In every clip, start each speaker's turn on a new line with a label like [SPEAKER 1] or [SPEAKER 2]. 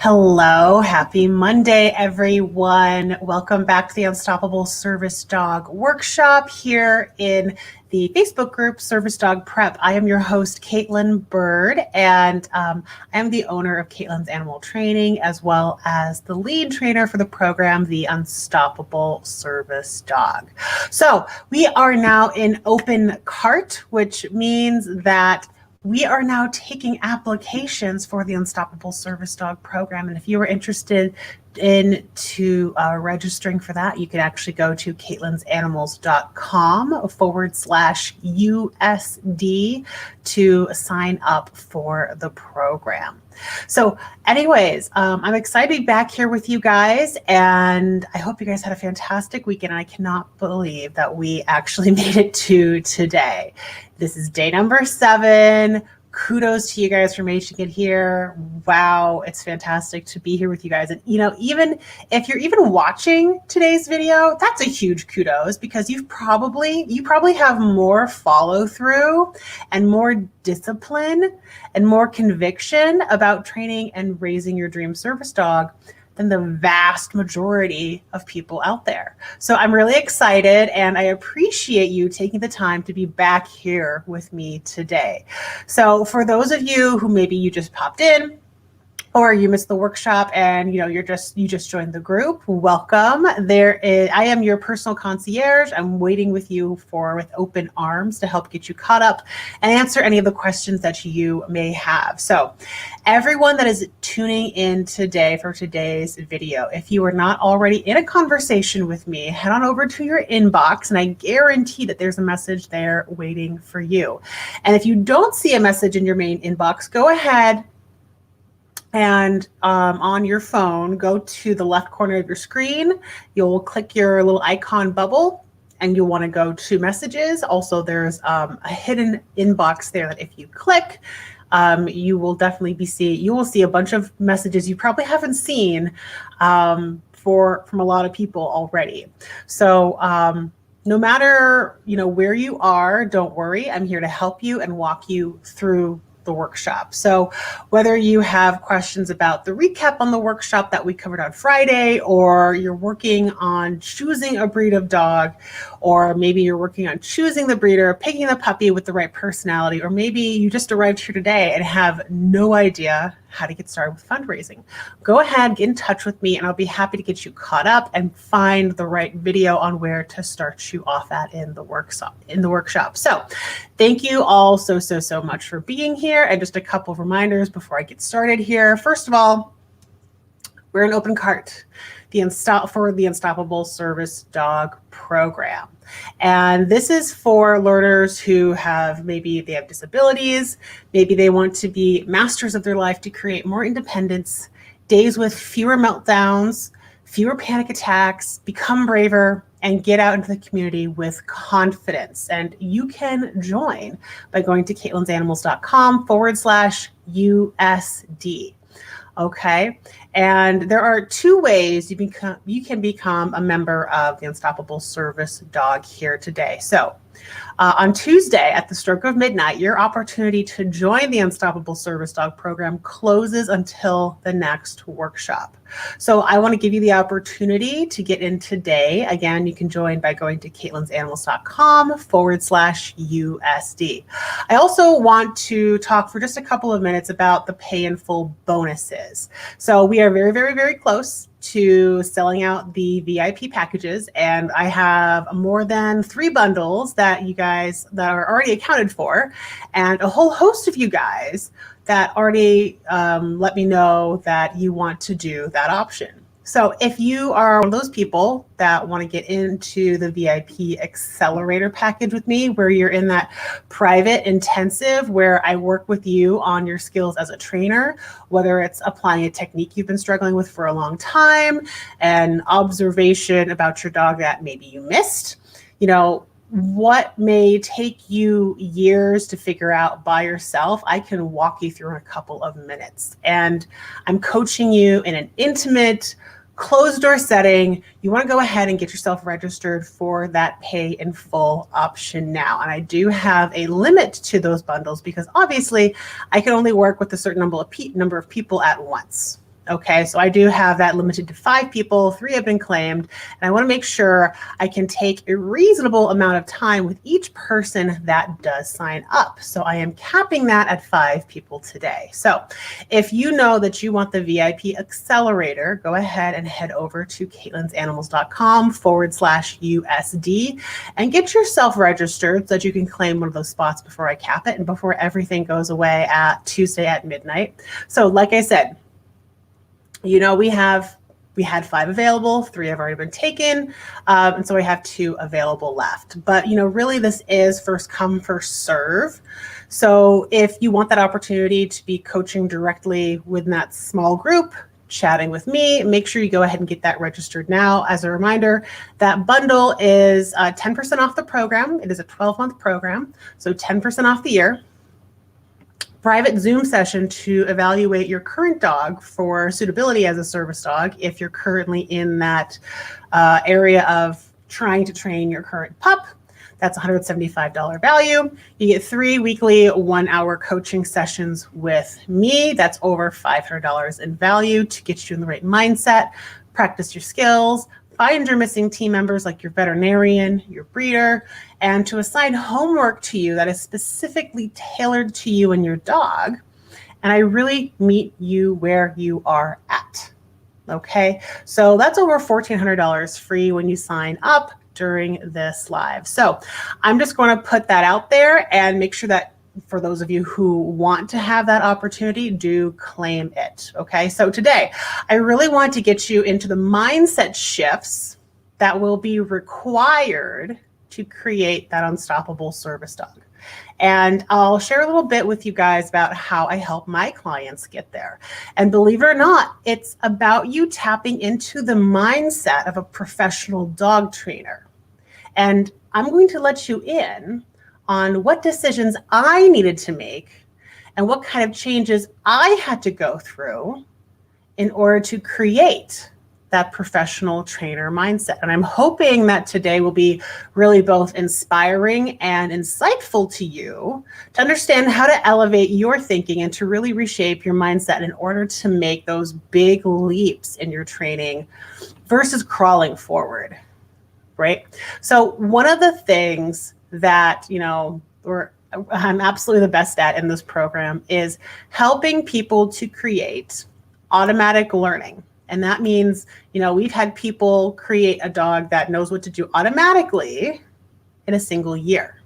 [SPEAKER 1] Hello, happy Monday, everyone. Welcome back to the Unstoppable Service Dog Workshop here in the Facebook group Service Dog Prep. I am your host, Caitlin Bird, and I am the owner of Caitlin's Animal Training, as well as the lead trainer for the program, the Unstoppable Service Dog. So we are now in open cart, which means that we are now taking applications for the Unstoppable Service Dog program. And if you are interested in registering for that, you can actually go to caitlinsanimals.com/USD to sign up for the program. So anyways, I'm excited to be back here with you guys, and I hope you guys had a fantastic weekend. I cannot believe that we actually made it to today. This is day number 7. Kudos to you guys for making it here. Wow, it's fantastic to be here with you guys. And even if you're even watching today's video, that's a huge kudos, because you probably have more follow through and more discipline and more conviction about training and raising your dream service dog than the vast majority of people out there. So I'm really excited, and I appreciate you taking the time to be back here with me today. So for those of you who maybe you just popped in, or you missed the workshop and you just joined the group, welcome. I am your personal concierge. I'm waiting with you with open arms to help get you caught up and answer any of the questions that you may have. So everyone that is tuning in today for today's video, if you are not already in a conversation with me, head on over to your inbox, and I guarantee that there's a message there waiting for you. And if you don't see a message in your main inbox, go ahead and on your phone, go to the left corner of your screen. You'll click your little icon bubble, and you'll want to go to messages. Also, there's a hidden inbox there that if you click, you will definitely see a bunch of messages you probably haven't seen from a lot of people already. So no matter where you are, don't worry. I'm here to help you and walk you through the workshop. So whether you have questions about the recap on the workshop that we covered on Friday, or you're working on choosing a breed of dog, or maybe you're working on choosing the breeder, picking the puppy with the right personality, or maybe you just arrived here today and have no idea how to get started with fundraising, go ahead, get in touch with me, and I'll be happy to get you caught up and find the right video on where to start you off at in the workshop. So thank you all so much for being here. And just a couple of reminders before I get started here. First of all, we're an open cart for the Unstoppable Service Dog program. And this is for learners who maybe they have disabilities, maybe they want to be masters of their life to create more independence, days with fewer meltdowns, fewer panic attacks, become braver, and get out into the community with confidence. And you can join by going to caitlinsanimals.com/USD. Okay, and there are 2 ways you can become a member of the Unstoppable Service Dog here today. So on Tuesday at the stroke of midnight, your opportunity to join the Unstoppable Service Dog program closes until the next workshop. So I want to give you the opportunity to get in today. Again, you can join by going to caitlinsanimals.com/USD. I also want to talk for just a couple of minutes about the pay in full bonuses. So we are very close to selling out the VIP packages, and I have more than 3 bundles that are already accounted for, and a whole host of you guys that already let me know that you want to do that option. So if you are one of those people that want to get into the VIP accelerator package with me, where you're in that private intensive where I work with you on your skills as a trainer, whether it's applying a technique you've been struggling with for a long time, an observation about your dog that maybe you missed, what may take you years to figure out by yourself, I can walk you through in a couple of minutes. And I'm coaching you in an intimate, closed door setting. You want to go ahead and get yourself registered for that pay in full option now. And I do have a limit to those bundles because obviously I can only work with a certain number of people at once. Okay, so I do have that limited to 5 people, 3 have been claimed, and I want to make sure I can take a reasonable amount of time with each person that does sign up. So I am capping that at 5 people today. So if you know that you want the VIP accelerator, go ahead and head over to caitlinsanimals.com/USD and get yourself registered so that you can claim one of those spots before I cap it and before everything goes away at Tuesday at midnight. So like I said, you know, we had 5 available, 3 have already been taken, and so we have 2 available left. But, you know, really this is first come, first serve. So if you want that opportunity to be coaching directly within that small group, chatting with me, make sure you go ahead and get that registered now. As a reminder, that bundle is 10% off the program. It is a 12-month program, so 10% off the year. Private Zoom session to evaluate your current dog for suitability as a service dog if you're currently in that area of trying to train your current pup. That's $175 value. You get 3 weekly 1-hour coaching sessions with me. That's over $500 in value to get you in the right mindset, practice your skills, find your missing team members like your veterinarian, your breeder, and to assign homework to you that is specifically tailored to you and your dog. And I really meet you where you are at. Okay, so that's over $1,400 free when you sign up during this live. So I'm just going to put that out there and make sure that for those of you who want to have that opportunity, do claim it. Okay, so today I really want to get you into the mindset shifts that will be required to create that unstoppable service dog. And I'll share a little bit with you guys about how I help my clients get there. And believe it or not, it's about you tapping into the mindset of a professional dog trainer. And I'm going to let you in on what decisions I needed to make and what kind of changes I had to go through in order to create that professional trainer mindset. And I'm hoping that today will be really both inspiring and insightful to you to understand how to elevate your thinking and to really reshape your mindset in order to make those big leaps in your training versus crawling forward, right? So one of the things that, you know, I'm absolutely the best at in this program is helping people to create automatic learning. And that means, you know, we've had people create a dog that knows what to do automatically in a single year.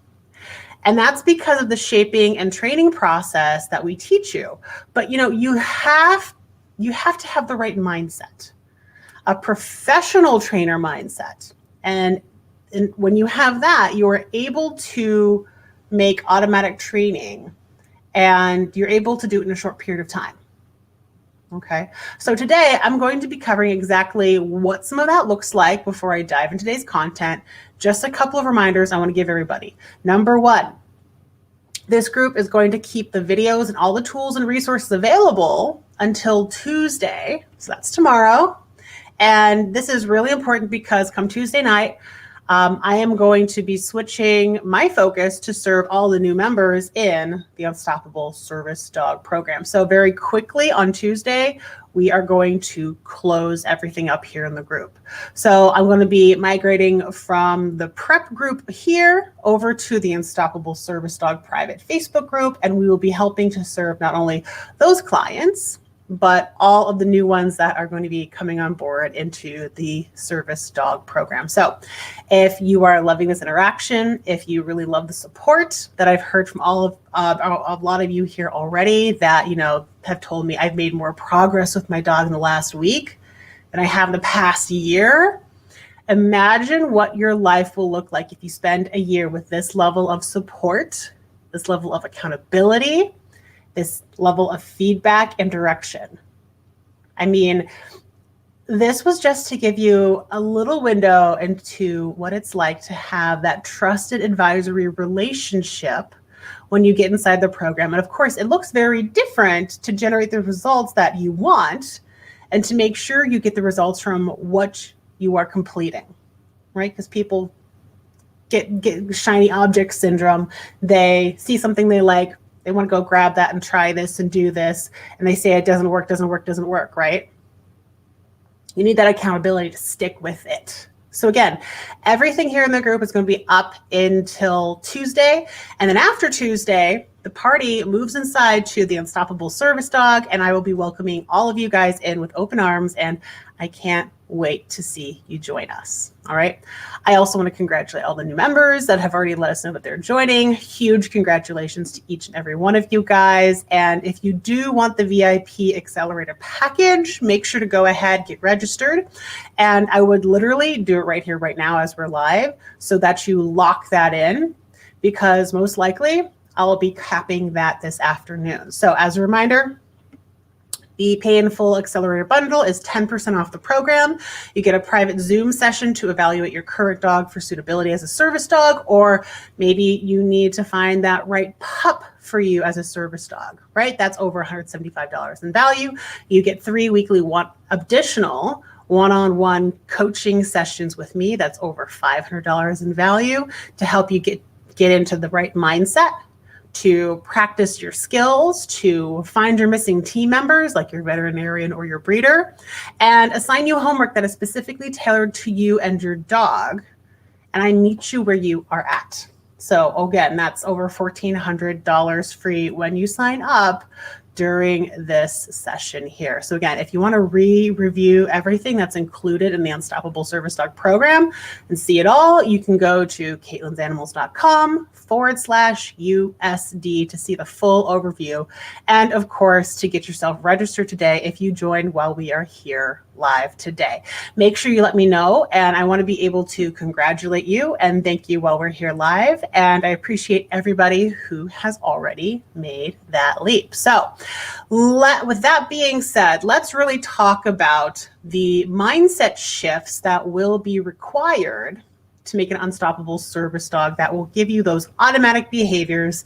[SPEAKER 1] And that's because of the shaping and training process that we teach you. But, you know, you have to have the right mindset, a professional trainer mindset. And when you have that, you are able to make automatic training and you're able to do it in a short period of time. Okay, so today I'm going to be covering exactly what some of that looks like before I dive into today's content. Just a couple of reminders I want to give everybody. Number one, this group is going to keep the videos and all the tools and resources available until Tuesday. So that's tomorrow. And this is really important because come Tuesday night, I am going to be switching my focus to serve all the new members in the Unstoppable Service Dog program. So very quickly on Tuesday, we are going to close everything up here in the group. So I'm going to be migrating from the prep group here over to the Unstoppable Service Dog private Facebook group, and we will be helping to serve not only those clients, but all of the new ones that are going to be coming on board into the service dog program. So if you are loving this interaction, if you really love the support that I've heard from all of a lot of you here already that, you know, have told me I've made more progress with my dog in the last week than I have in the past year, imagine what your life will look like if you spend a year with this level of support, this level of accountability, this level of feedback and direction. I mean, this was just to give you a little window into what it's like to have that trusted advisory relationship when you get inside the program. And of course, it looks very different to generate the results that you want and to make sure you get the results from what you are completing, right? Because people get shiny object syndrome. They see something they like, They want to go grab that and try this and do this. And they say it doesn't work, right? You need that accountability to stick with it. So again, everything here in the group is going to be up until Tuesday. And then after Tuesday, the party moves inside to the Unstoppable Service Dog, and I will be welcoming all of you guys in with open arms, and I can't wait to see you join us. All right. I also want to congratulate all the new members that have already let us know that they're joining. Huge congratulations to each and every one of you guys. And if you do want the VIP Accelerator package, make sure to go ahead, get registered. And I would literally do it right here, right now as we're live, so that you lock that in, because most likely I'll be capping that this afternoon. So as a reminder, the Pay in Full Accelerator Bundle is 10% off the program. You get a private Zoom session to evaluate your current dog for suitability as a service dog, or maybe you need to find that right pup for you as a service dog, right? That's over $175 in value. You get 3 weekly additional one-on-one coaching sessions with me. That's over $500 in value to help you get into the right mindset, to practice your skills, to find your missing team members like your veterinarian or your breeder, and assign you homework that is specifically tailored to you and your dog. And I meet you where you are at. So again, that's over $1,400 free when you sign up during this session here. So again, if you want to review everything that's included in the Unstoppable Service Dog program and see it all, you can go to caitlinsanimals.com/USD to see the full overview. And of course, to get yourself registered today if you join while we are here live today. Make sure you let me know, and I want to be able to congratulate you and thank you while we're here live. And I appreciate everybody who has already made that leap. So with that being said, let's really talk about the mindset shifts that will be required to make an unstoppable service dog that will give you those automatic behaviors,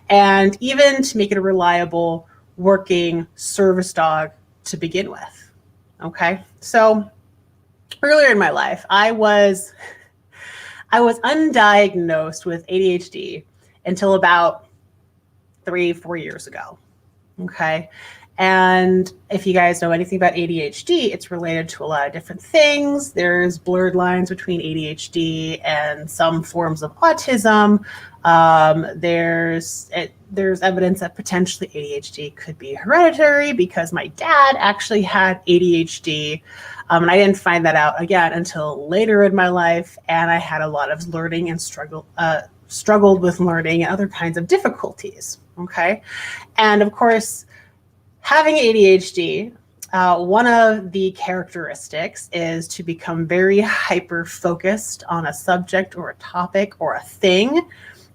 [SPEAKER 1] and even to make it a reliable working service dog to begin with. Okay, so earlier in my life, I was undiagnosed with ADHD until about 3-4 years ago. Okay, and if you guys know anything about ADHD, it's related to a lot of different things. There's blurred lines between ADHD and some forms of autism. There's evidence that potentially ADHD could be hereditary, because my dad actually had ADHD. And I didn't find that out again until later in my life. And I had a lot of learning and struggled with learning and other kinds of difficulties. Okay. And of course, having ADHD, one of the characteristics is to become very hyper-focused on a subject or a topic or a thing,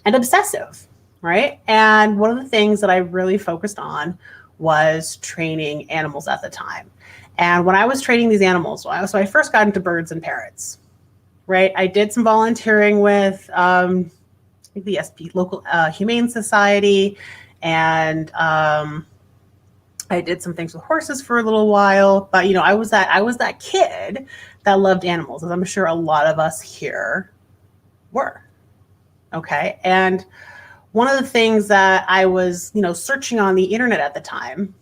[SPEAKER 1] and obsessive, right? And one of the things that I really focused on was training animals at the time. And when I was training these animals, so I first got into birds and parrots, right? I did some volunteering with the SP, local Humane Society, and I did some things with horses for a little while. But I was that kid that loved animals, as I'm sure a lot of us here were. Okay, and one of the things that I was searching on the internet at the time,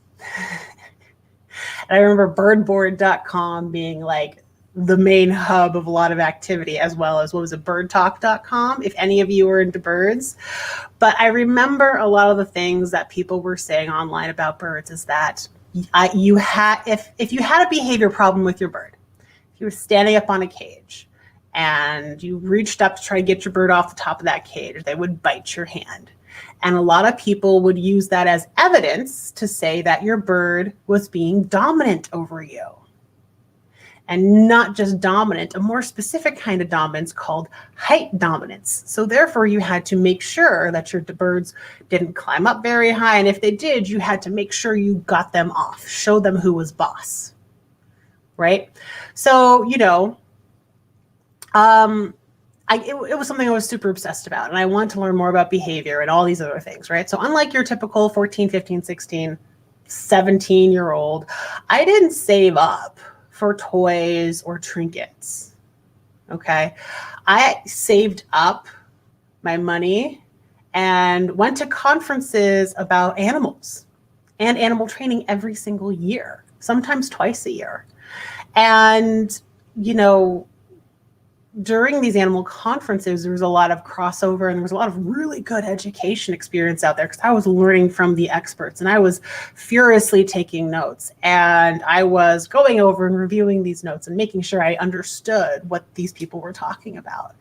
[SPEAKER 1] and I remember birdboard.com being like the main hub of a lot of activity, as well as birdtalk.com, if any of you are into birds. But I remember a lot of the things that people were saying online about birds is that if you had a behavior problem with your bird, if you were standing up on a cage and you reached up to try to get your bird off the top of that cage, they would bite your hand. And a lot of people would use that as evidence to say that your bird was being dominant over you. And not just dominant, a more specific kind of dominance called height dominance. So therefore, you had to make sure that your birds didn't climb up very high. And if they did, you had to make sure you got them off, show them who was boss, right? So, it was something I was super obsessed about, and I wanted to learn more about behavior and all these other things, right? So unlike your typical 14, 15, 16, 17-year-old, I didn't save up for toys or trinkets, okay? I saved up my money and went to conferences about animals and animal training every single year, sometimes twice a year. And, you know, during these animal conferences, there was a lot of crossover and there was a lot of really good education experience out there because I was learning from the experts and I was furiously taking notes, and I was going over and reviewing these notes and making sure I understood what these people were talking about.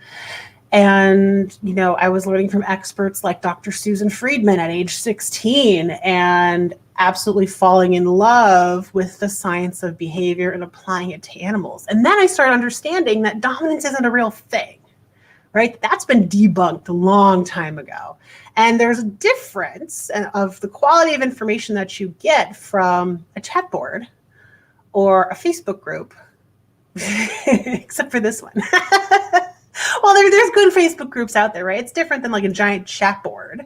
[SPEAKER 1] And, you know, I was learning from experts like Dr. Susan Friedman at age 16 and absolutely falling in love with the science of behavior and applying it to animals. And then I started understanding that dominance isn't a real thing, right? That's been debunked a long time ago. And there's a difference of the quality of information that you get from a chat board or a Facebook group, except for this one. Well, there's good Facebook groups out there, right? It's different than like a giant chat board.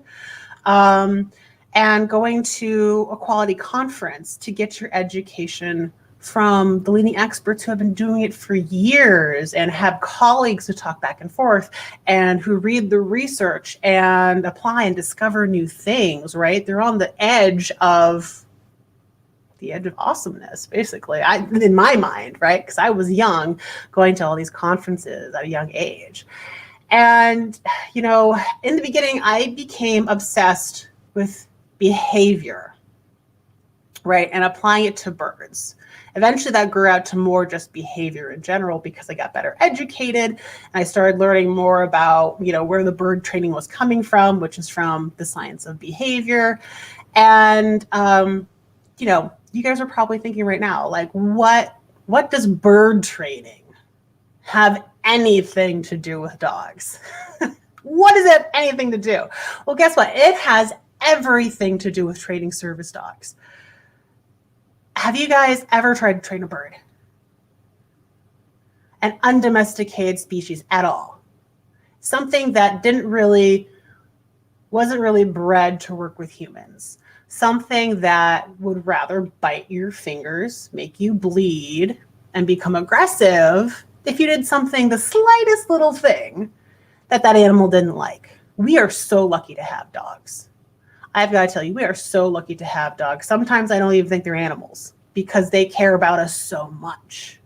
[SPEAKER 1] And going to a quality conference to get your education from the leading experts who have been doing it for years and have colleagues who talk back and forth and who read the research and apply and discover new things, right? They're on the edge of awesomeness, basically, in my mind, right? Because I was young, going to all these conferences at a young age. And, you know, in the beginning, I became obsessed with behavior, right? And applying it to birds. Eventually that grew out to more just behavior in general because I got better educated and I started learning more about, you know, where the bird training was coming from, which is from the science of behavior. And, you know, you guys are probably thinking right now, like, what does bird training have anything to do with dogs? What does it have anything to do? Well, guess what? It has everything to do with training service dogs. Have you guys ever tried to train a bird? An undomesticated species at all. Something that wasn't really bred to work with humans. Something that would rather bite your fingers, make you bleed, and become aggressive if you did something, the slightest little thing that animal didn't like. We are so lucky to have dogs. I've got to tell you, we are so lucky to have dogs. Sometimes I don't even think they're animals because they care about us so much,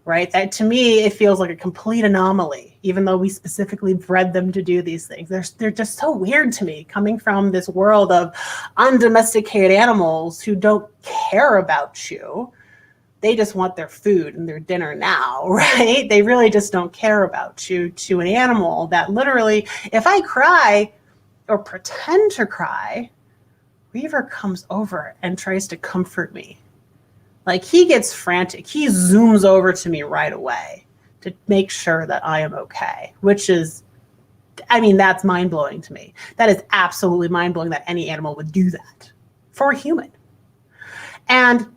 [SPEAKER 1] right? That to me, it feels like a complete anomaly, even though we specifically bred them to do these things. They're just so weird to me, coming from this world of undomesticated animals who don't care about you. They just want their food and their dinner now, right? They really just don't care about you, to an animal that literally, if I cry or pretend to cry, Weaver comes over and tries to comfort me. Like, he gets frantic. He zooms over to me right away to make sure that I am okay, which is, I mean, that's mind-blowing to me. That is absolutely mind-blowing that any animal would do that for a human. And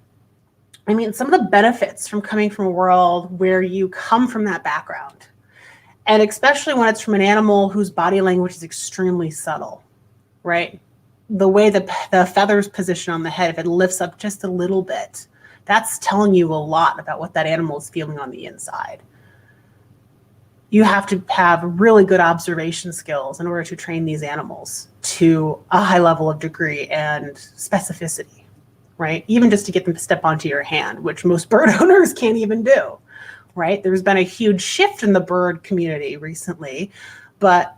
[SPEAKER 1] I mean, some of the benefits from coming from a world where you come from that background, and especially when it's from an animal whose body language is extremely subtle, right? The way the feathers position on the head, if it lifts up just a little bit, that's telling you a lot about what that animal is feeling on the inside. You have to have really good observation skills in order to train these animals to a high level of degree and specificity, right? Even just to get them to step onto your hand, which most bird owners can't even do, right? There's been a huge shift in the bird community recently, but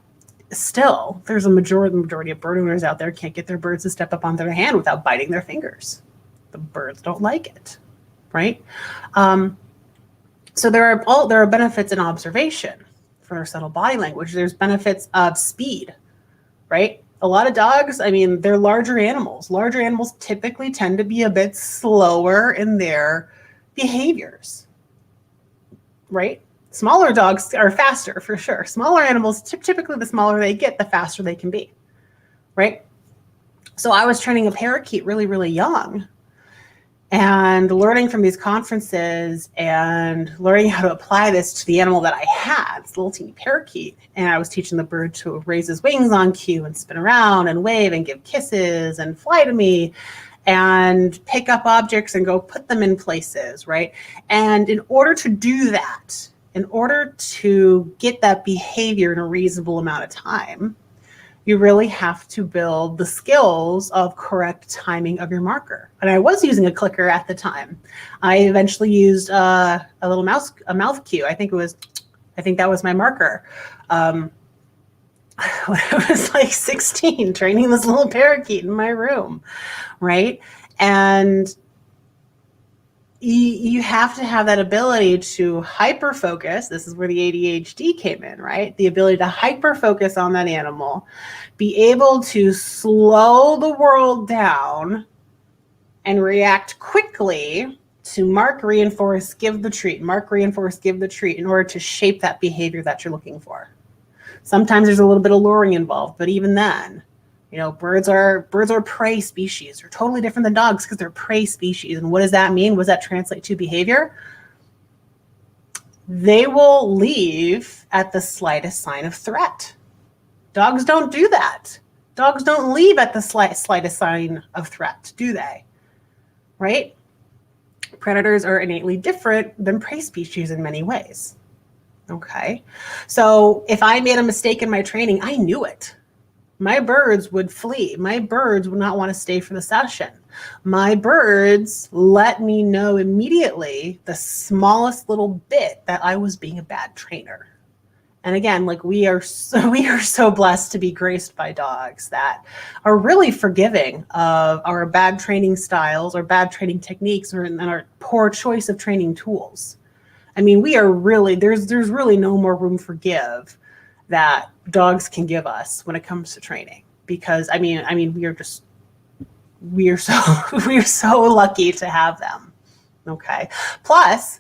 [SPEAKER 1] still, there's a majority of bird owners out there can't get their birds to step up onto their hand without biting their fingers. The birds don't like it, right? So there are benefits in observation for their subtle body language. There's benefits of speed, right? A lot of dogs, I mean, they're larger animals. Larger animals typically tend to be a bit slower in their behaviors, right? Smaller dogs are faster for sure. Smaller animals, typically the smaller they get, the faster they can be, right? So I was training a parakeet really, really young, and learning from these conferences and learning how to apply this to the animal that I had, this little teeny parakeet. And I was teaching the bird to raise his wings on cue and spin around and wave and give kisses and fly to me and pick up objects and go put them in places, right? And in order to do that, in order to get that behavior in a reasonable amount of time, You really have to build the skills of correct timing of your marker. And I was using a clicker at the time. I eventually used a mouth cue. I think that was my marker. When I was like 16, training this little parakeet in my room, right? And you have to have that ability to hyper focus. This is where the ADHD came in, right? The ability to hyper focus on that animal, be able to slow the world down and react quickly to mark, reinforce, give the treat, mark, reinforce, give the treat in order to shape that behavior that you're looking for. Sometimes there's a little bit of luring involved, but even then, you know, birds are prey species. They're totally different than dogs because they're prey species. And what does that mean? What does that translate to behavior? They will leave at the slightest sign of threat. Dogs don't do that. Dogs don't leave at the slightest sign of threat, do they? Right? Predators are innately different than prey species in many ways. Okay. So if I made a mistake in my training, I knew it. My birds would flee. My birds would not want to stay for the session. My birds let me know immediately the smallest little bit that I was being a bad trainer. And again, like we are so blessed to be graced by dogs that are really forgiving of our bad training styles or bad training techniques and our poor choice of training tools. I mean, we are really, there's really no more room for give that dogs can give us when it comes to training, because I mean we are so lucky to have them. Okay. Plus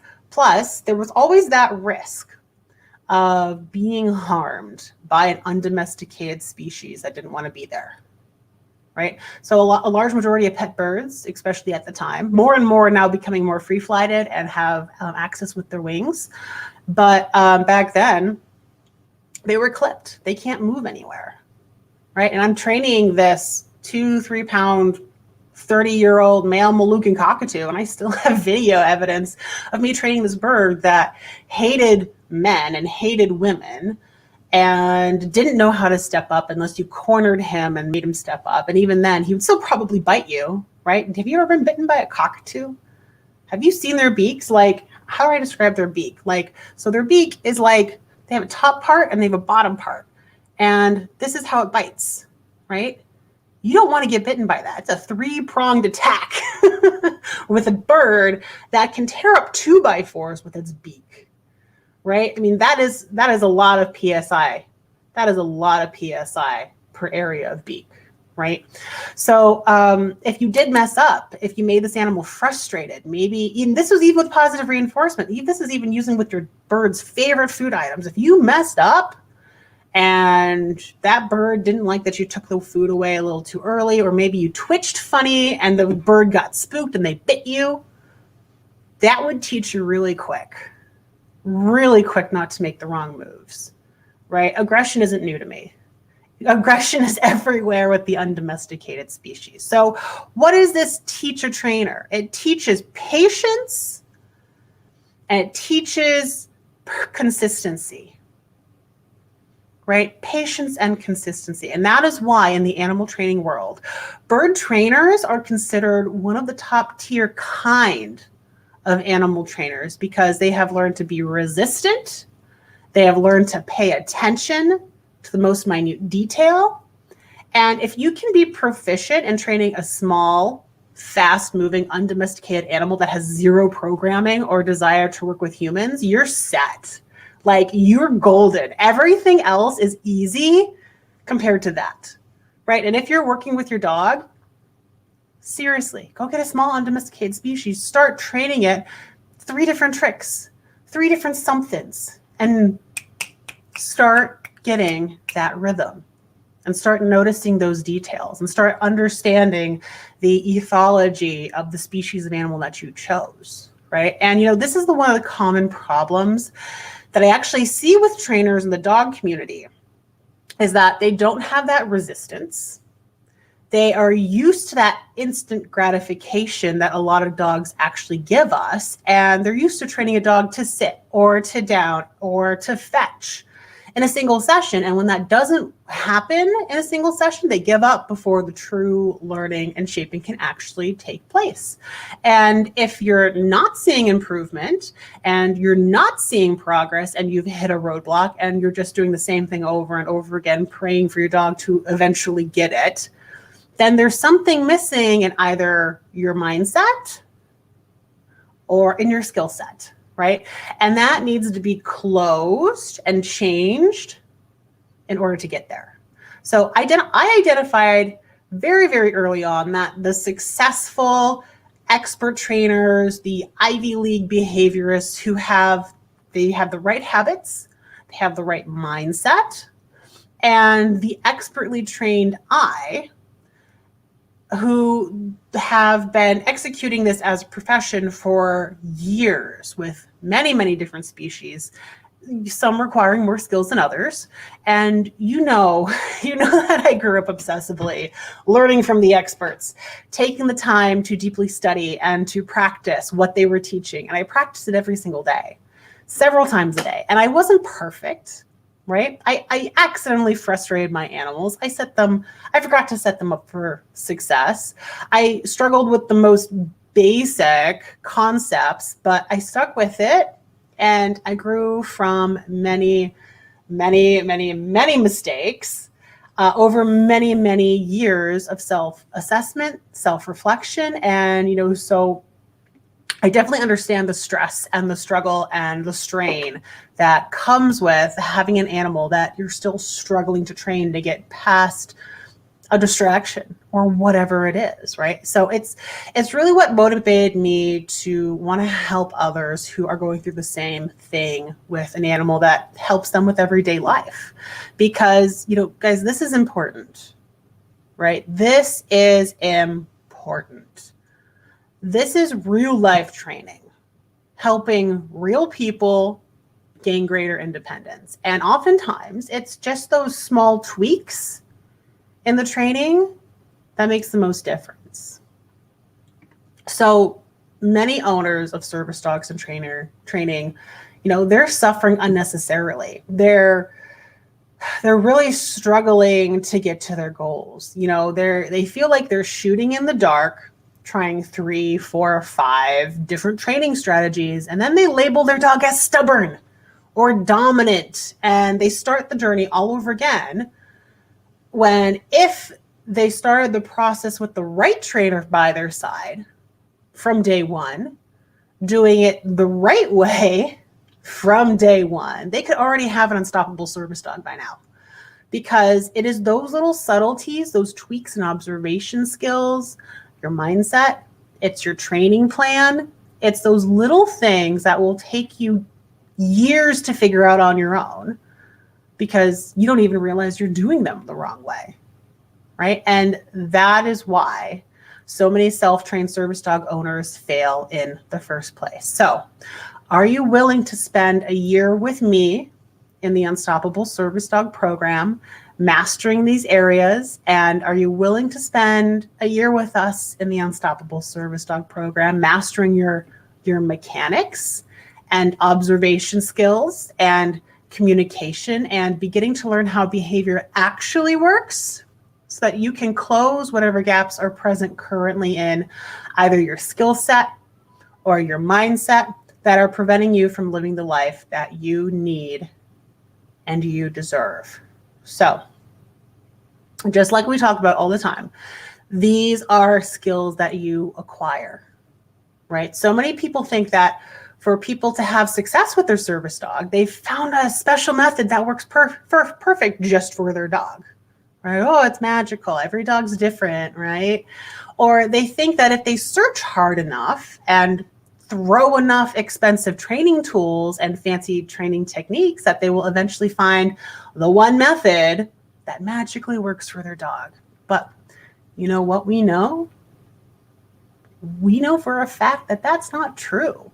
[SPEAKER 1] there was always that risk of being harmed by an undomesticated species that didn't want to be there. Right. So a large majority of pet birds, especially at the time, more and more now becoming more free-flighted and have access with their wings. But back then, they were clipped. They can't move anywhere, right? And I'm training this 2-3 pound, 30-year-old male Moluccan cockatoo, and I still have video evidence of me training this bird that hated men and hated women and didn't know how to step up unless you cornered him and made him step up. And even then, he would still probably bite you, right? Have you ever been bitten by a cockatoo? Have you seen their beaks? Like, how do I describe their beak? Like, so their beak is like, they have a top part and they have a bottom part. And this is how it bites, right? You don't want to get bitten by that. It's a 3-pronged attack with a bird that can tear up 2x4s with its beak, right? I mean, that is a lot of PSI. That is a lot of PSI per area of beak, right? So if you did mess up, if you made this animal frustrated, maybe even this was even with positive reinforcement. This is even using with your bird's favorite food items. If you messed up and that bird didn't like that you took the food away a little too early, or maybe you twitched funny and the bird got spooked and they bit you, that would teach you really quick not to make the wrong moves, right? Aggression isn't new to me. Aggression is everywhere with the undomesticated species. So what does this teach a trainer? It teaches patience and it teaches consistency, right? Patience and consistency. And that is why in the animal training world, bird trainers are considered one of the top tier kind of animal trainers, because they have learned to be resistant. They have learned to pay attention to the most minute detail. And if you can be proficient in training a small, fast-moving, undomesticated animal that has zero programming or desire to work with humans, you're set. Like, you're golden. Everything else is easy compared to that, right? And if you're working with your dog, seriously, go get a small undomesticated species, start training it 3 different tricks, 3 different somethings, and start getting that rhythm and start noticing those details and start understanding the ethology of the species of animal that you chose, right? And, you know, this is one of the common problems that I actually see with trainers in the dog community, is that they don't have that resistance. They are used to that instant gratification that a lot of dogs actually give us. And they're used to training a dog to sit or to down or to fetch. in a single session. And when that doesn't happen in a single session, they give up before the true learning and shaping can actually take place. And if you're not seeing improvement and you're not seeing progress and you've hit a roadblock and you're just doing the same thing over and over again, praying for your dog to eventually get it, then there's something missing in either your mindset or in your skill set, right? And that needs to be closed and changed in order to get there. So I identified very, very early on that the successful expert trainers, the Ivy League behaviorists they have the right habits, they have the right mindset, and the expertly trained eye who have been executing this as a profession for years with many, many different species, some requiring more skills than others. And you know that I grew up obsessively learning from the experts, taking the time to deeply study and to practice what they were teaching. And I practiced it every single day, several times a day. And I wasn't perfect, right? I accidentally frustrated my animals. I forgot to set them up for success. I struggled with the most basic concepts, but I stuck with it. And I grew from many, many, many, many mistakes over many, many years of self-assessment, self-reflection. And, so I definitely understand the stress and the struggle and the strain that comes with having an animal that you're still struggling to train to get past a distraction or whatever it is, right? So it's really what motivated me to want to help others who are going through the same thing with an animal that helps them with everyday life. Because, guys, this is important, right? This is important. This is real life training, helping real people gain greater independence. And oftentimes it's just those small tweaks in the training that makes the most difference. So many owners of service dogs and training, they're suffering unnecessarily. They're really struggling to get to their goals. They feel like they're shooting in the dark, trying 3, 4, 5 different training strategies, and then they label their dog as stubborn or dominant, and they start the journey all over again. When if they started the process with the right trainer by their side from day one, doing it the right way from day one, they could already have an unstoppable service dog by now. Because it is those little subtleties, those tweaks and observation skills, your mindset, it's your training plan, it's those little things that will take you years to figure out on your own, because you don't even realize you're doing them the wrong way, right? And that is why so many self-trained service dog owners fail in the first place. So are you willing to spend a year with me in the Unstoppable Service Dog program, mastering these areas? And are you willing to spend a year with us in the Unstoppable Service Dog program, mastering your mechanics and observation skills and communication, and beginning to learn how behavior actually works so that you can close whatever gaps are present currently in either your skill set or your mindset that are preventing you from living the life that you need and you deserve? So, just like we talk about all the time, these are skills that you acquire, right? So many people think that for people to have success with their service dog, they've found a special method that works perfect just for their dog, right? Oh, it's magical. Every dog's different, right? Or they think that if they search hard enough and throw enough expensive training tools and fancy training techniques, that they will eventually find the one method that magically works for their dog. But you know what we know? We know for a fact that that's not true,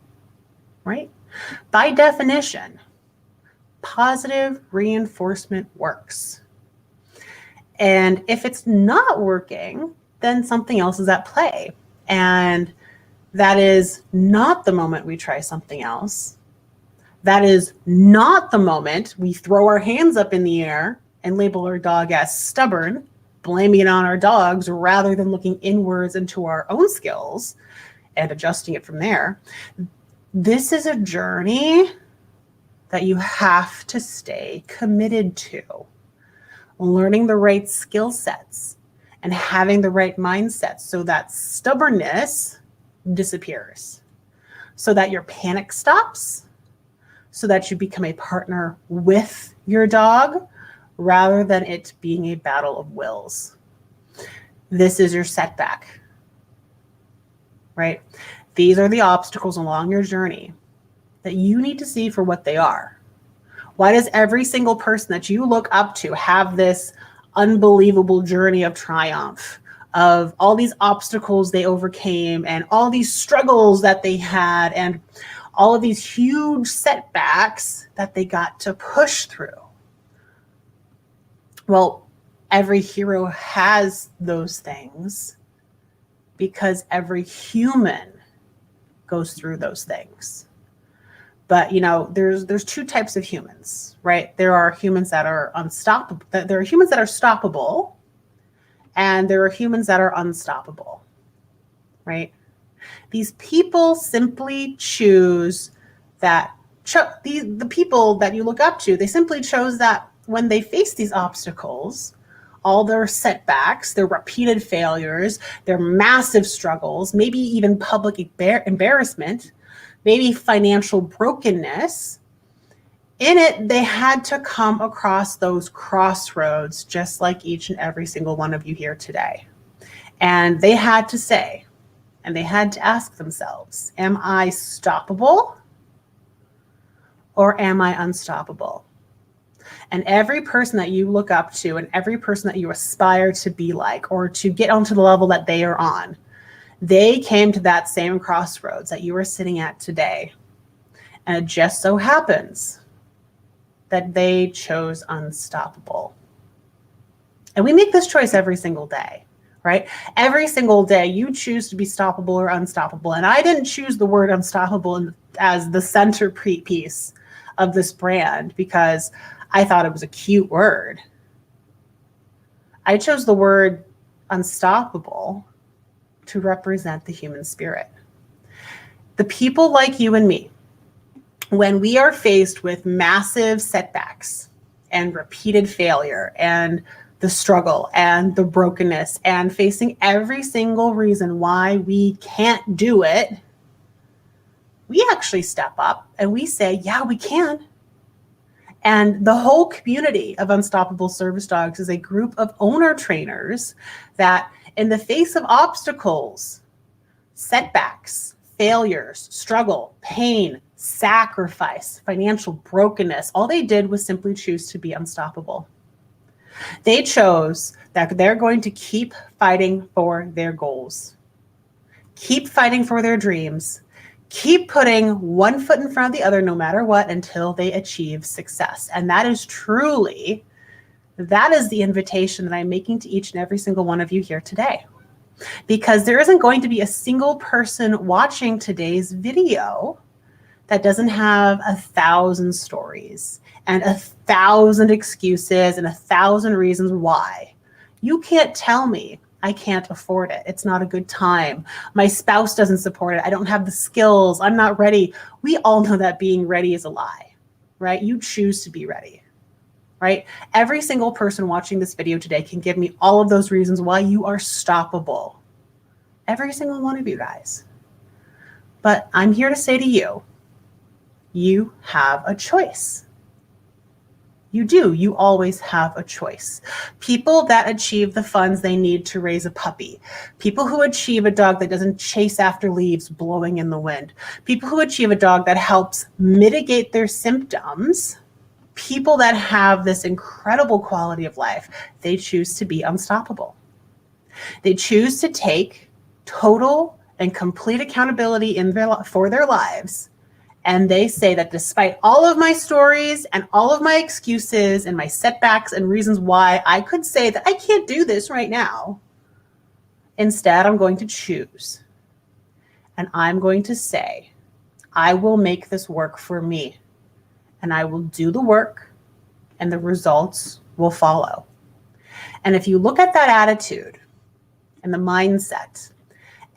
[SPEAKER 1] right? By definition, positive reinforcement works. And if it's not working, then something else is at play. And that is not the moment we try something else. That is not the moment we throw our hands up in the air and label our dog as stubborn, blaming it on our dogs rather than looking inwards into our own skills and adjusting it from there. This is a journey that you have to stay committed to. Learning the right skill sets and having the right mindset so that stubbornness disappears, so that your panic stops, so that you become a partner with your dog rather than it being a battle of wills. This is your setback, right? These are the obstacles along your journey that you need to see for what they are. Why does every single person that you look up to have this unbelievable journey of triumph, of all these obstacles they overcame and all these struggles that they had and all of these huge setbacks that they got to push through? Well, every hero has those things because every human goes through those things. But, you know, there's two types of humans, right? There are humans that are unstoppable. There are humans that are stoppable, and there are humans that are unstoppable, right? These people simply choose that, the people that you look up to, they simply chose that when they face these obstacles, all their setbacks, their repeated failures, their massive struggles, maybe even public embarrassment, maybe financial brokenness, in it, they had to come across those crossroads, just like each and every single one of you here today. And they had to say, and they had to ask themselves, am I stoppable or am I unstoppable? And every person that you look up to and every person that you aspire to be like or to get onto the level that they are on, they came to that same crossroads that you are sitting at today. And it just so happens that they chose unstoppable. And we make this choice every single day, right? Every single day you choose to be stoppable or unstoppable. And I didn't choose the word unstoppable as the centerpiece of this brand because I thought it was a cute word. I chose the word unstoppable to represent the human spirit. The people like you and me, when we are faced with massive setbacks and repeated failure and the struggle and the brokenness and facing every single reason why we can't do it, we actually step up and we say, yeah, we can. And the whole community of Unstoppable Service Dogs is a group of owner trainers that in the face of obstacles, setbacks, failures, struggle, pain, sacrifice, financial brokenness, all they did was simply choose to be unstoppable. They chose that they're going to keep fighting for their goals, keep fighting for their dreams, keep putting one foot in front of the other no matter what until they achieve success. And that is truly, that is the invitation that I'm making to each and every single one of you here today. Because there isn't going to be a single person watching today's video that doesn't have 1,000 stories and 1,000 excuses and 1,000 reasons why. You can't tell me I can't afford it. It's not a good time. My spouse doesn't support it. I don't have the skills. I'm not ready. We all know that being ready is a lie, right? You choose to be ready, right? Every single person watching this video today can give me all of those reasons why you are stoppable. Every single one of you guys. But I'm here to say to you, you have a choice. You do. You always have a choice. People that achieve the funds they need to raise a puppy. People who achieve a dog that doesn't chase after leaves blowing in the wind. People who achieve a dog that helps mitigate their symptoms. People that have this incredible quality of life. They choose to be unstoppable. They choose to take total and complete accountability for their lives. And they say that despite all of my stories and all of my excuses and my setbacks and reasons why I could say that I can't do this right now, instead I'm going to choose. And I'm going to say, I will make this work for me. and I will do the work, and the results will follow. And if you look at that attitude and the mindset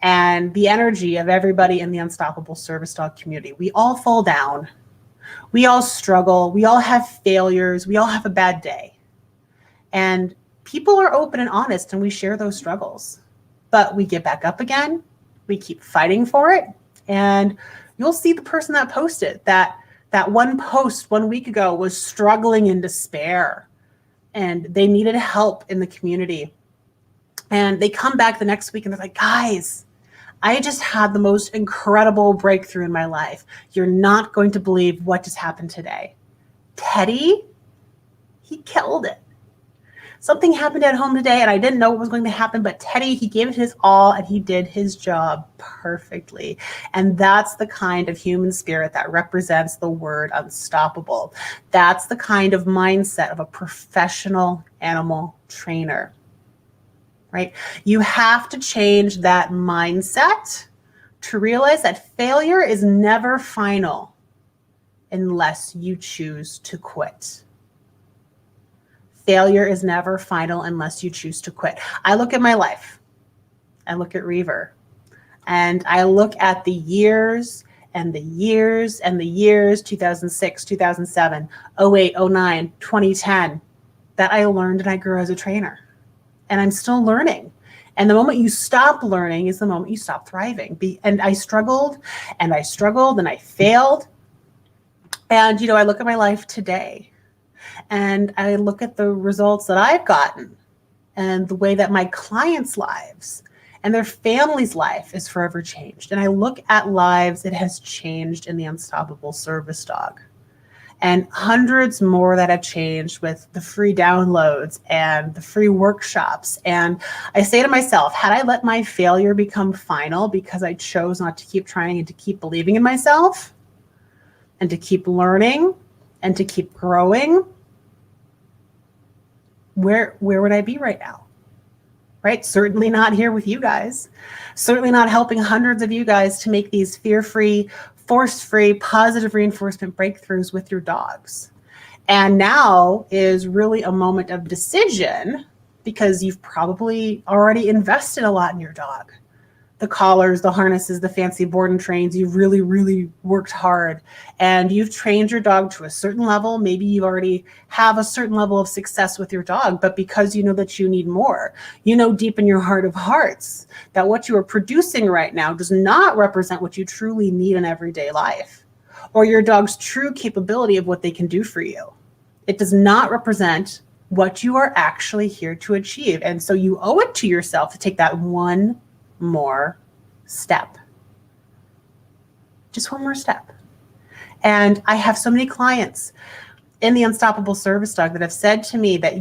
[SPEAKER 1] and the energy of everybody in the Unstoppable Service Dog community, we all fall down. We all struggle. We all have failures. We all have a bad day. And people are open and honest, and we share those struggles. But we get back up again. We keep fighting for it. And you'll see the person that posted that one post 1 week ago was struggling in despair, and they needed help in the community. And they come back the next week and they're like, guys, I just had the most incredible breakthrough in my life. You're not going to believe what just happened today. Teddy, he killed it. Something happened at home today and I didn't know what was going to happen, but Teddy, he gave it his all and he did his job perfectly. And that's the kind of human spirit that represents the word unstoppable. That's the kind of mindset of a professional animal trainer, right? You have to change that mindset to realize that failure is never final unless you choose to quit. Failure is never final unless you choose to quit. I look at my life. I look at Reaver. And I look at the years and the years and the years, 2006, 2007, 08, 09, 2010, that I learned and I grew as a trainer. And I'm still learning. And the moment you stop learning is the moment you stop thriving. And I struggled and I struggled and I failed. And, I look at my life today. And I look at the results that I've gotten and the way that my clients' lives and their family's life is forever changed. And I look at lives it has changed in the Unstoppable Service Dog. And hundreds more that have changed with the free downloads and the free workshops. And I say to myself, had I let my failure become final because I chose not to keep trying and to keep believing in myself and to keep learning and to keep growing, where would I be right now? Right? Certainly not here with you guys. Certainly not helping hundreds of you guys to make these fear-free, force-free, positive reinforcement breakthroughs with your dogs. And now is really a moment of decision because you've probably already invested a lot in your dog. The collars, the harnesses, the fancy board and trains, you've really, really worked hard and you've trained your dog to a certain level. Maybe you already have a certain level of success with your dog, but because you know that you need more, deep in your heart of hearts that what you are producing right now does not represent what you truly need in everyday life or your dog's true capability of what they can do for you. It does not represent what you are actually here to achieve. And so you owe it to yourself to take that one more step. Just one more step. And I have so many clients in the Unstoppable Service Dog that have said to me that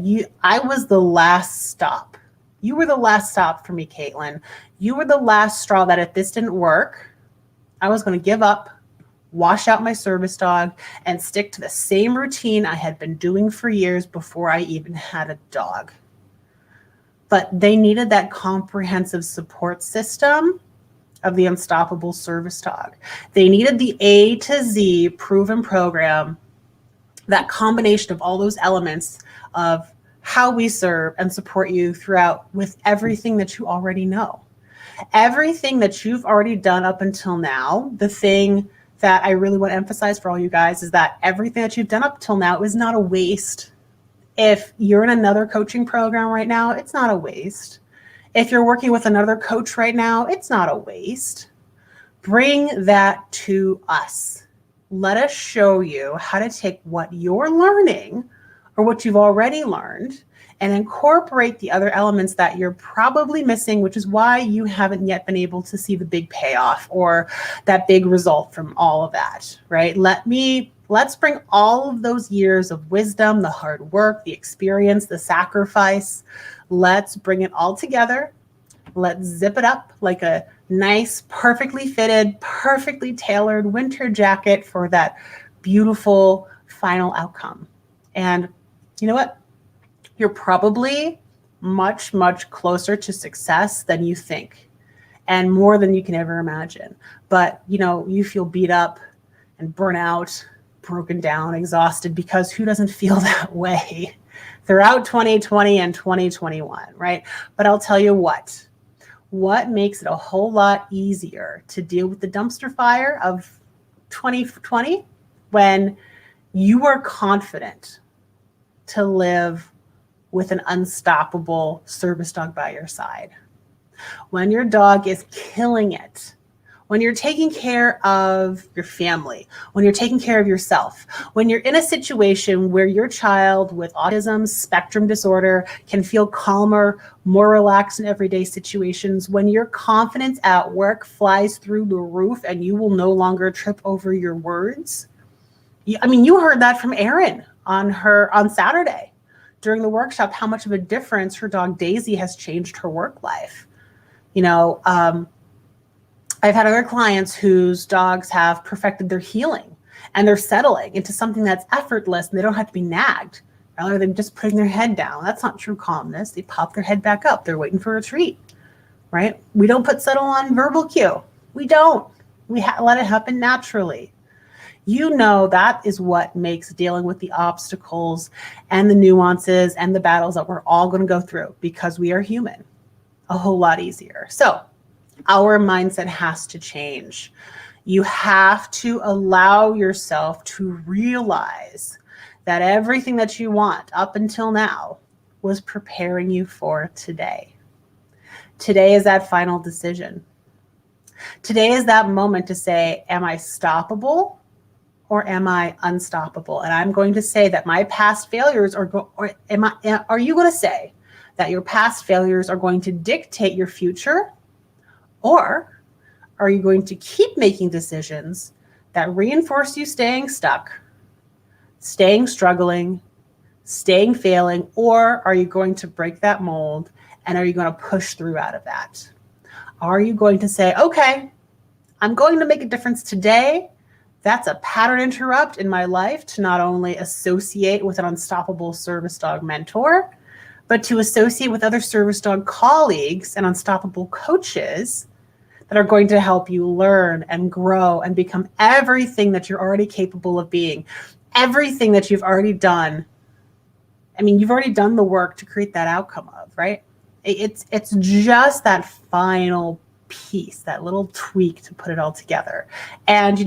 [SPEAKER 1] I was the last stop. You were the last stop for me, Caitlin. You were the last straw that if this didn't work, I was going to give up, wash out my service dog, and stick to the same routine I had been doing for years before I even had a dog. But they needed that comprehensive support system of the Unstoppable Service Dog. They needed the A to Z proven program, that combination of all those elements of how we serve and support you throughout with everything that you already know. Everything that you've already done up until now, the thing that I really want to emphasize for all you guys is that everything that you've done up till now is not a waste. If you're in another coaching program right now, it's not a waste. If you're working with another coach right now, it's not a waste. Bring that to us. Let us show you how to take what you're learning or what you've already learned and incorporate the other elements that you're probably missing, which is why you haven't yet been able to see the big payoff or that big result from all of that, right? Let's bring all of those years of wisdom, the hard work, the experience, the sacrifice. Let's bring it all together. Let's zip it up like a nice, perfectly fitted, perfectly tailored winter jacket for that beautiful final outcome. And you know what? You're probably much, much closer to success than you think and more than you can ever imagine. But, you feel beat up and burnt out, broken down, exhausted, because who doesn't feel that way throughout 2020 and 2021, right? But I'll tell you what makes it a whole lot easier to deal with the dumpster fire of 2020 when you are confident to live with an unstoppable service dog by your side. When your dog is killing it, when you're taking care of your family, when you're taking care of yourself, when you're in a situation where your child with autism spectrum disorder can feel calmer, more relaxed in everyday situations, when your confidence at work flies through the roof and you will no longer trip over your words. You heard that from Erin on Saturday during the workshop, how much of a difference her dog Daisy has changed her work life. I've had other clients whose dogs have perfected their healing and they're settling into something that's effortless and they don't have to be nagged rather than just putting their head down. That's not true calmness. They pop their head back up. They're waiting for a treat, right? We don't put settle on verbal cue. We don't. We let it happen naturally. That is what makes dealing with the obstacles and the nuances and the battles that we're all going to go through, because we are human, a whole lot easier. So our mindset has to change. You have to allow yourself to realize that everything that you want up until now was preparing you for today. Today is that final decision. Today is that moment to say, am I stoppable or am I unstoppable? And I'm going to say that my past failures are you going to say that your past failures are going to dictate your future? Or are you going to keep making decisions that reinforce you staying stuck, staying struggling, staying failing? Or are you going to break that mold and are you going to push through out of that? Are you going to say, okay, I'm going to make a difference today? That's a pattern interrupt in my life to not only associate with an unstoppable service dog mentor, but to associate with other service dog colleagues and unstoppable coaches that are going to help you learn and grow and become everything that you're already capable of being, everything that you've already done. You've already done the work to create that outcome of, right? It's just that final piece, that little tweak to put it all together. And,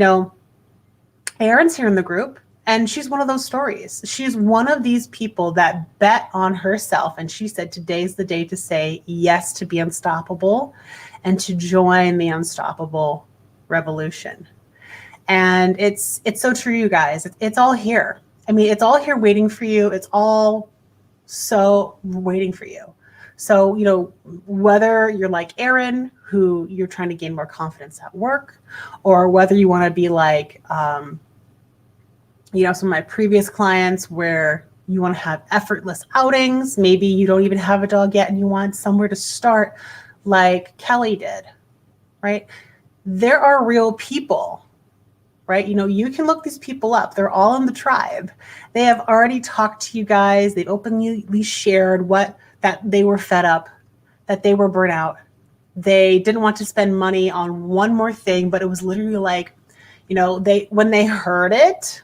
[SPEAKER 1] Erin's here in the group, and she's one of those stories. She's one of these people that bet on herself, and she said, today's the day to say yes to be unstoppable and to join the unstoppable revolution. And it's so true, you guys. It's all here. It's all here waiting for you. It's all so waiting for you. So, whether you're like Erin, who you're trying to gain more confidence at work, or whether you want to be like, some of my previous clients where you want to have effortless outings. Maybe you don't even have a dog yet and you want somewhere to start like Kelly did, right? There are real people, right? You can look these people up. They're all in the tribe. They have already talked to you guys. They've openly shared that they were fed up, that they were burnt out. They didn't want to spend money on one more thing, but it was literally like, when they heard it,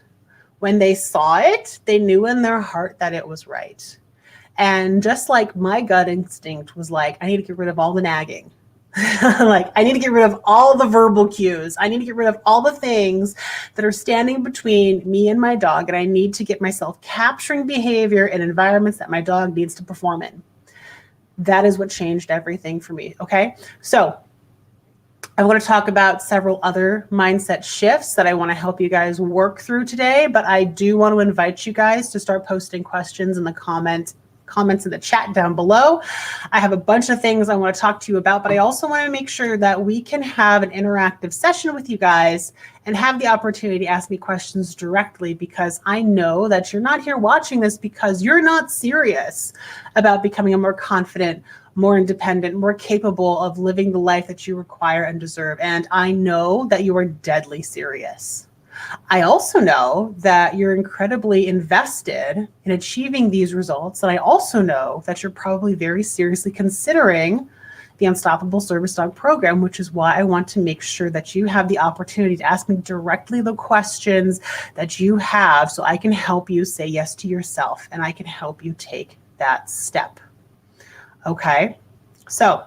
[SPEAKER 1] when they saw it, they knew in their heart that it was right. And just like my gut instinct was like, I need to get rid of all the nagging. Like, I need to get rid of all the verbal cues. I need to get rid of all the things that are standing between me and my dog. And I need to get myself capturing behavior in environments that my dog needs to perform in. That is what changed everything for me. Okay. So I want to talk about several other mindset shifts that I want to help you guys work through today, but I do want to invite you guys to start posting questions in the comments in the chat down below. I have a bunch of things I want to talk to you about, but I also want to make sure that we can have an interactive session with you guys and have the opportunity to ask me questions directly, because I know that you're not here watching this because you're not serious about becoming a more confident, more independent, more capable of living the life that you require and deserve. And I know that you are deadly serious. I also know that you're incredibly invested in achieving these results. And I also know that you're probably very seriously considering the Unstoppable Service Dog program, which is why I want to make sure that you have the opportunity to ask me directly the questions that you have so I can help you say yes to yourself and I can help you take that step. Okay, so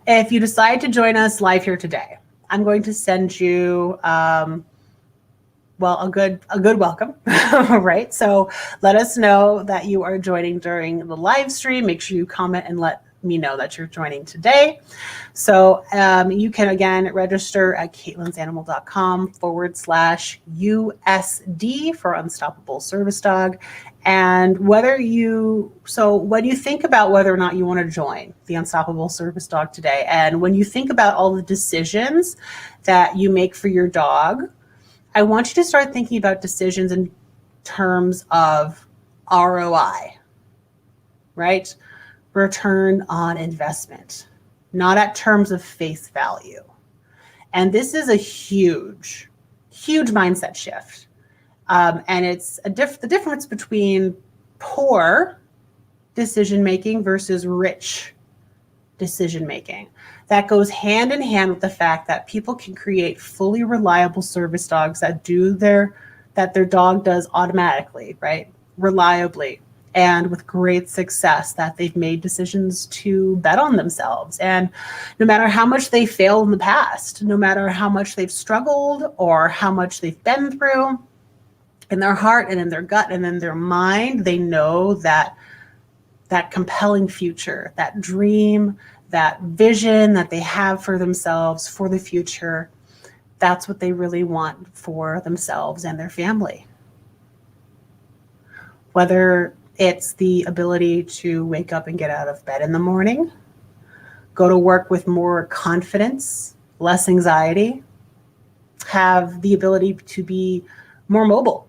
[SPEAKER 1] if you decide to join us live here today, I'm going to send you a good welcome, right? So let us know that you are joining during the live stream. Make sure you comment and let me know that you're joining today. So you can, again, register at caitlins.animal.com/USD for Unstoppable Service Dog. And when you think about whether or not you want to join the Unstoppable Service Dog today, and when you think about all the decisions that you make for your dog, I want you to start thinking about decisions in terms of ROI, right? Return on investment, not at terms of face value. And this is a huge, huge mindset shift. And it's the difference between poor decision-making versus rich decision-making. That goes hand in hand with the fact that people can create fully reliable service dogs that their dog does automatically, right? Reliably and with great success, that they've made decisions to bet on themselves. And no matter how much they failed in the past, no matter how much they've struggled or how much they've been through, in their heart and in their gut and in their mind, they know that compelling future, that dream, that vision that they have for themselves, for the future, that's what they really want for themselves and their family. Whether it's the ability to wake up and get out of bed in the morning, go to work with more confidence, less anxiety, have the ability to be more mobile,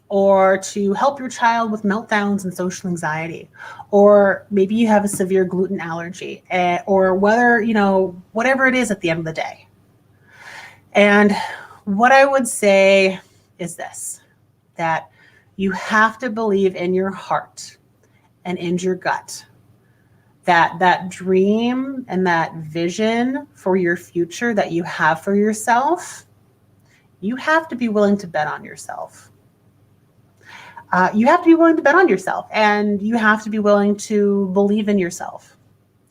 [SPEAKER 1] or to help your child with meltdowns and social anxiety, or maybe you have a severe gluten allergy, or whatever it is at the end of the day. And what I would say is this, that you have to believe in your heart and in your gut that dream and that vision for your future that you have for yourself, you have to be willing to bet on yourself. You have to be willing to bet on yourself, and you have to be willing to believe in yourself,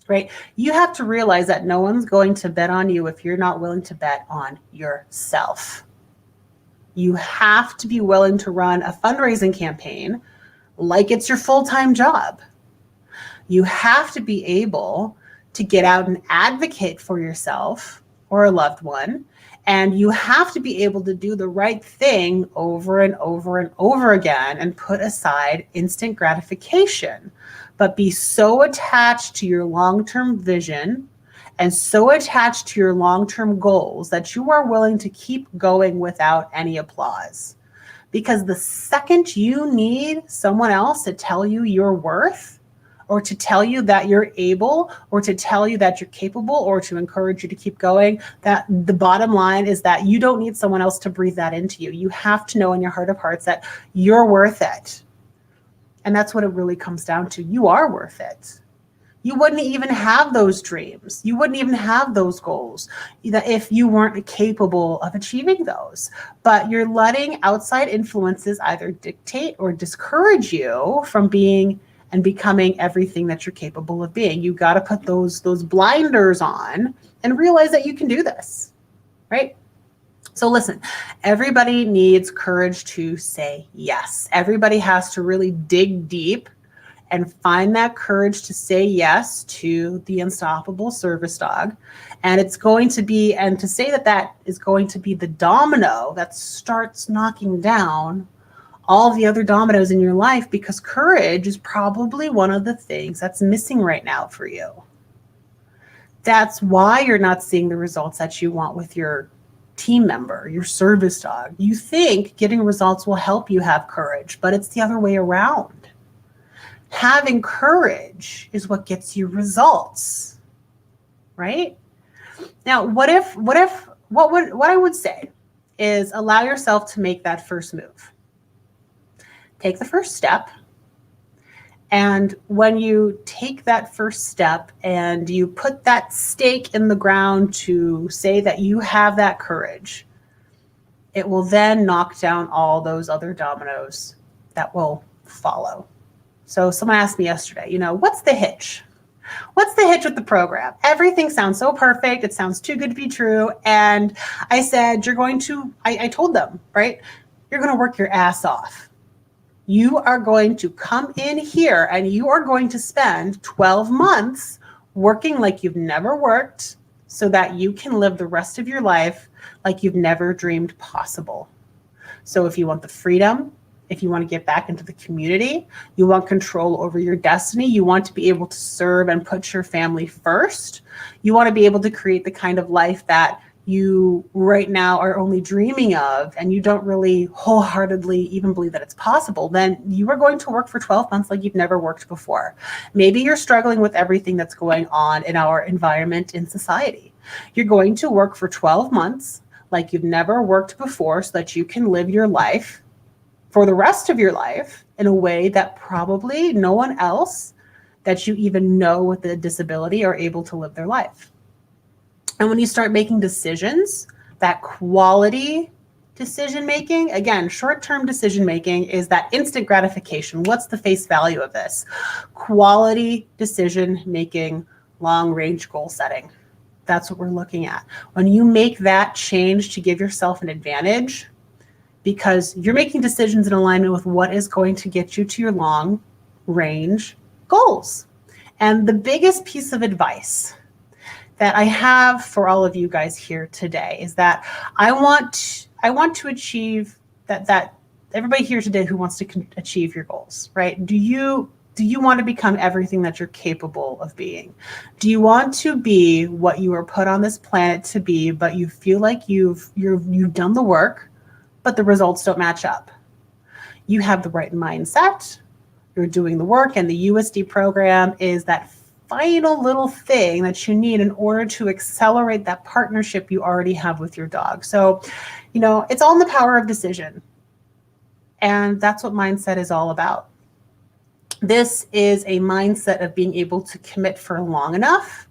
[SPEAKER 1] right? You have to realize that no one's going to bet on you if you're not willing to bet on yourself. You have to be willing to run a fundraising campaign like it's your full-time job. You have to be able to get out and advocate for yourself or a loved one. And you have to be able to do the right thing over and over and over again and put aside instant gratification, but be so attached to your long-term vision and so attached to your long-term goals that you are willing to keep going without any applause. Because the second you need someone else to tell you your worth, or to tell you that you're able, or to tell you that you're capable, or to encourage you to keep going, that the bottom line is that you don't need someone else to breathe that into you. You have to know in your heart of hearts that you're worth it. And that's what it really comes down to. You are worth it. You wouldn't even have those dreams. You wouldn't even have those goals if you weren't capable of achieving those. But you're letting outside influences either dictate or discourage you from being and becoming everything that you're capable of being. You got to put those blinders on and realize that you can do this, right? So listen, everybody needs courage to say yes. Everybody has to really dig deep and find that courage to say yes to the Unstoppable Service Dog. And it's going to be, and to say that is going to be the domino that starts knocking down all the other dominoes in your life, because courage is probably one of the things that's missing right now for you. That's why you're not seeing the results that you want with your team member, your service dog. You think getting results will help you have courage, but it's the other way around. Having courage is what gets you results, right? Now, what I would say is allow yourself to make that first move. Take the first step And when you take that first step and you put that stake in the ground to say that you have that courage, it will then knock down all those other dominoes that will follow. So someone asked me yesterday, what's the hitch? What's the hitch with the program? Everything sounds so perfect. It sounds too good to be true. And I said, I told them, right? You're going to work your ass off. You are going to come in here and you are going to spend 12 months working like you've never worked so that you can live the rest of your life like you've never dreamed possible. So if you want the freedom, if you want to get back into the community, you want control over your destiny, you want to be able to serve and put your family first, you want to be able to create the kind of life that you right now are only dreaming of, and you don't really wholeheartedly even believe that it's possible, then you are going to work for 12 months like you've never worked before. Maybe you're struggling with everything that's going on in our environment in society. You're going to work for 12 months like you've never worked before so that you can live your life for the rest of your life in a way that probably no one else that you even know with a disability are able to live their life. And when you start making decisions, that quality decision making, again, short-term decision making is that instant gratification. What's the face value of this? Quality decision making, long-range goal setting. That's what we're looking at. When you make that change to give yourself an advantage, because you're making decisions in alignment with what is going to get you to your long range goals. And the biggest piece of advice that I have for all of you guys here today is that I want to achieve that everybody here today who wants to achieve your goals, right? Do you want to become everything that you're capable of being? Do you want to be what you were put on this planet to be, but you feel like you've done the work, but the results don't match up? You have the right mindset, you're doing the work, and the USD program is that final little thing that you need in order to accelerate that partnership you already have with your dog. So, it's all in the power of decision. And that's what mindset is all about. This is a mindset of being able to commit for long enough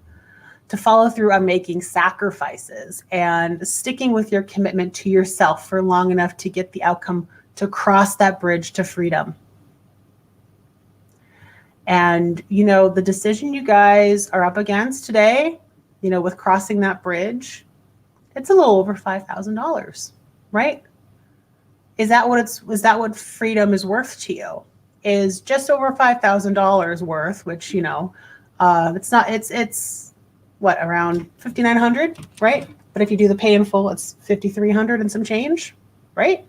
[SPEAKER 1] to follow through on making sacrifices and sticking with your commitment to yourself for long enough to get the outcome to cross that bridge to freedom. And, the decision you guys are up against today, with crossing that bridge, it's a little over $5,000, right? Is that what freedom is worth to you? Is just over $5,000 worth, which, it's what, around $5,900, right? But if you do the pay in full, it's $5,300 and some change, right?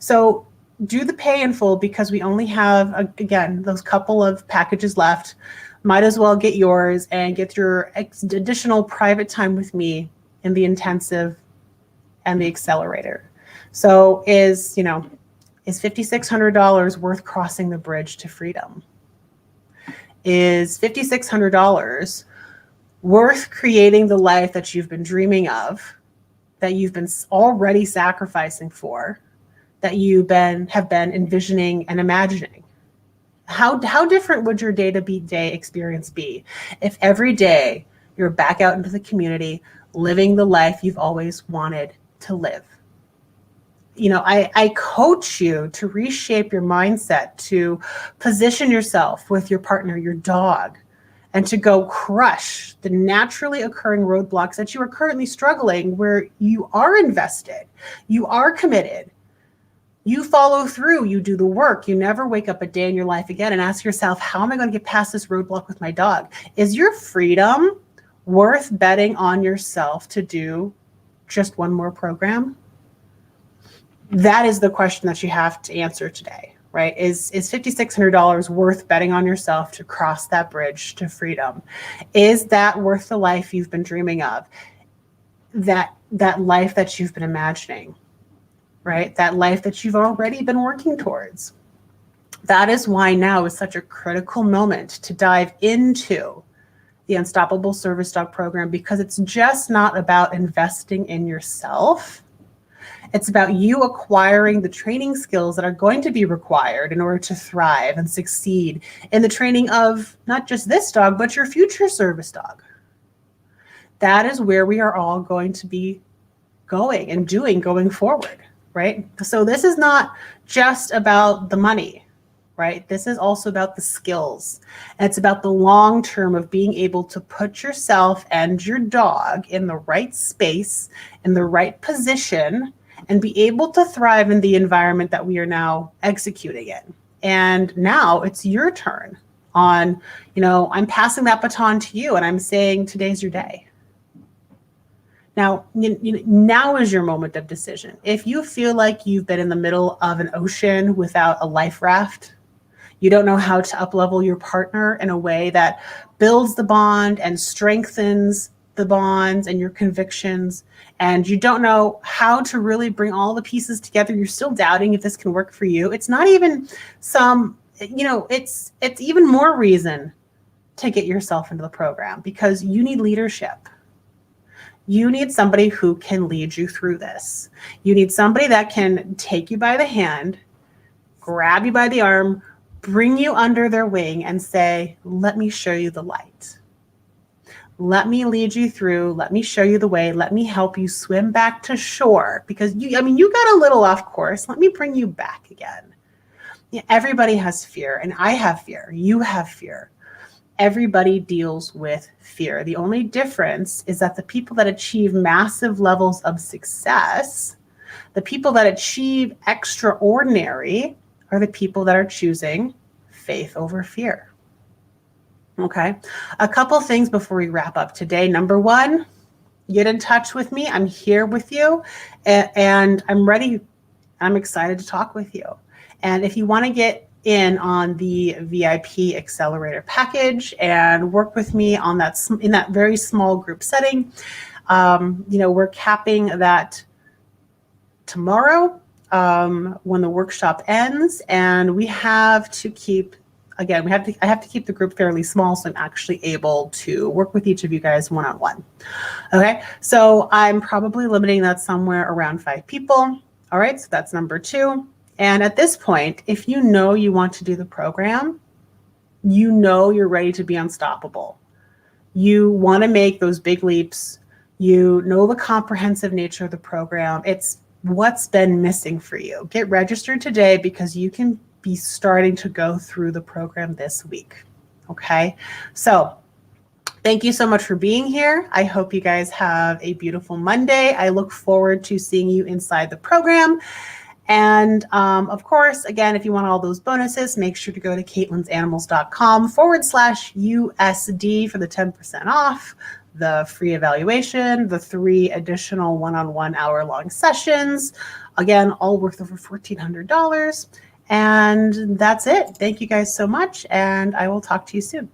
[SPEAKER 1] So do the pay in full because we only have, again, those couple of packages left. Might as well get yours and get your additional private time with me in the intensive and the accelerator. So is $5,600 worth crossing the bridge to freedom? Is $5,600 worth creating the life that you've been dreaming of, that you've been already sacrificing for, that you have been envisioning and imagining? How different would your day-to-day experience be if every day you're back out into the community, living the life you've always wanted to live? I coach you to reshape your mindset, to position yourself with your partner, your dog, and to go crush the naturally occurring roadblocks that you are currently struggling, where you are invested, you are committed, you follow through, you do the work, you never wake up a day in your life again and ask yourself, how am I going to get past this roadblock with my dog? Is your freedom worth betting on yourself to do just one more program? That is the question that you have to answer today, right? Is $5,600 worth betting on yourself to cross that bridge to freedom? Is that worth the life you've been dreaming of? That life that you've been imagining, right? That life that you've already been working towards. That is why now is such a critical moment to dive into the Unstoppable Service Dog program, because it's just not about investing in yourself. It's about you acquiring the training skills that are going to be required in order to thrive and succeed in the training of not just this dog, but your future service dog. That is where we are all going to be going and doing going forward, right? So this is not just about the money, right? This is also about the skills. And it's about the long term of being able to put yourself and your dog in the right space, in the right position, and be able to thrive in the environment that we are now executing in. And now it's your turn on, I'm passing that baton to you and I'm saying, today's your day. Now, now is your moment of decision. If you feel like you've been in the middle of an ocean without a life raft, you don't know how to up-level your partner in a way that builds the bond and strengthens the bonds and your convictions, and you don't know how to really bring all the pieces together, you're still doubting if this can work for you. It's not even it's even more reason to get yourself into the program, because you need leadership. You need somebody who can lead you through this. You need somebody that can take you by the hand, grab you by the arm, bring you under their wing and say, let me show you the light. Let me lead you through. Let me show you the way. Let me help you swim back to shore, because you got a little off course. Let me bring you back again. Yeah, everybody has fear, and I have fear. You have fear. Everybody deals with fear. The only difference is that the people that achieve massive levels of success, the people that achieve extraordinary, are the people that are choosing faith over fear. Okay. A couple things before we wrap up today. Number one, get in touch with me. I'm here with you and I'm ready. I'm excited to talk with you. And if you want to get in on the VIP accelerator package and work with me on that, in that very small group setting, we're capping that tomorrow when the workshop ends, and we have to keep, I have to keep the group fairly small, so I'm actually able to work with each of you guys one-on-one. Okay, so I'm probably limiting that somewhere around 5 people. All right, so that's number 2. And at this point, if you know you want to do the program, you know you're ready to be unstoppable. You want to make those big leaps. You know the comprehensive nature of the program. It's what's been missing for you. Get registered today, because you can be starting to go through the program this week. Okay, so thank you so much for being here. I hope you guys have a beautiful Monday. I look forward to seeing you inside the program. And of course, again, if you want all those bonuses, make sure to go to Caitlin'sAnimals.com/USD for the 10% off, the free evaluation, the 3 additional one-on-one hour-long sessions. Again, all worth over $1,400. And that's it. Thank you guys so much, and I will talk to you soon.